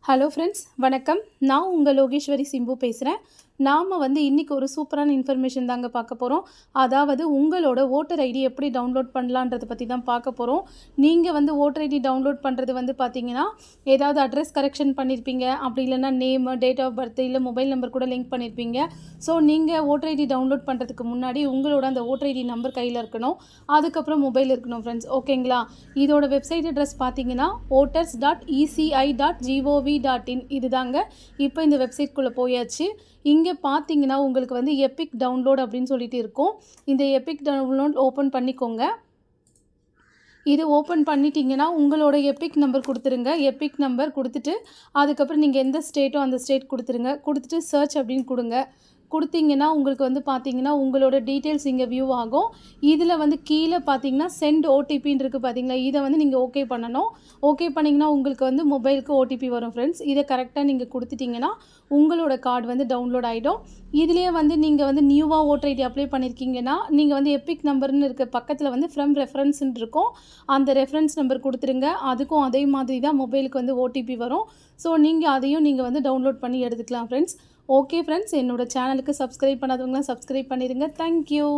Hello friends, வணக்கம். நான் உங்கள் லோகேஸ்வரி சிம்பு பேசுகிறேன். நாம் இன்றைக்கி ஒரு சூப்பரான இன்ஃபர்மேஷன் தாங்க பார்க்க போகிறோம். அதாவது உங்களோட ஓட்டர் ஐடி எப்படி டவுன்லோட் பண்ணலான்றதை பற்றி தான் பார்க்க போகிறோம். நீங்கள் ஓட்டர் ஐடி டவுன்லோட் பண்ணுறது பார்த்தீங்கன்னா, ஏதாவது அட்ரஸ் கரெக்ஷன் பண்ணியிருப்பீங்க, அப்படி இல்லைன்னா நேமு, டேட் ஆஃப் பர்த், இல்லை மொபைல் நம்பர் கூட லிங்க் பண்ணியிருப்பீங்க. ஸோ நீங்கள் ஓட்டர் ஐடி டவுன்லோட் பண்ணுறதுக்கு முன்னாடி உங்களோட அந்த ஓட்டர் ஐடி நம்பர் கையில் இருக்கணும். அதுக்கப்புறம் மொபைல் இருக்கணும் ஃப்ரெண்ட்ஸ், ஓகேங்களா? இதோட வெப்சைட் அட்ரஸ் பார்த்தீங்கன்னா voters.eci.gov.in இதுதாங்க. இப்போ இந்த வெப்சைட்குள்ளே போயாச்சு. இங்கே பார்த்தீங்கன்னா உங்களுக்கு எபிக் டவுன்லோட் அப்படின்னு சொல்லிட்டு இருக்கும். இந்த எபிக் டவுன்லோட் ஓப்பன் பண்ணிக்கோங்க. இது ஓப்பன் பண்ணிட்டீங்கன்னா உங்களோட எபிக் நம்பர் கொடுத்துருங்க. எபிக் நம்பர் கொடுத்துட்டு அதுக்கப்புறம் நீங்கள் எந்த ஸ்டேட்டோ அந்த ஸ்டேட் கொடுத்துருங்க. கொடுத்துட்டு சர்ச் அப்படின்னு கொடுங்க. கொடுத்தீங்கன்னா உங்களுக்கு பார்த்தீங்கன்னா உங்களோட டீட்டெயில்ஸ் இங்கே வியூ ஆகும். இதில் கீழே பார்த்தீங்கன்னா சென்ட் ஓடிபின்னு இருக்குது பார்த்தீங்களா, இதை நீங்கள் ஓகே பண்ணணும். ஓகே பண்ணிங்கன்னா உங்களுக்கு மொபைலுக்கு ஓடிபி வரும் ஃப்ரெண்ட்ஸ். இதை கரெக்டாக நீங்கள் கொடுத்துட்டிங்கன்னா உங்களோட கார்டு டவுன்லோட் ஆகிடும். இதுலேயே நீங்கள் நியூவாக ஓட்டர் ஐடி அப்ளை பண்ணியிருக்கீங்கன்னா நீங்கள் எபிக் நம்பர்னு இருக்க பக்கத்தில் ஃப்ரம் ரெஃபரன்ஸ்ன்னு இருக்கும். அந்த ரெஃபரன்ஸ் நம்பர் கொடுத்துருங்க. அதுக்கும் அதே மாதிரி தான் மொபைலுக்கு ஓடிபி வரும். ஸோ நீங்கள் அதையும் நீங்கள் டவுன்லோட் பண்ணி எடுத்துக்கலாம் ஃப்ரெண்ட்ஸ். ஓகே ஃப்ரெண்ட்ஸ், என்னோட சேனலுக்கு சப்ஸ்கிரைப் பண்ணாதவங்களாம் சப்ஸ்கிரைப் பண்ணிடுங்க. தேங்க்யூ.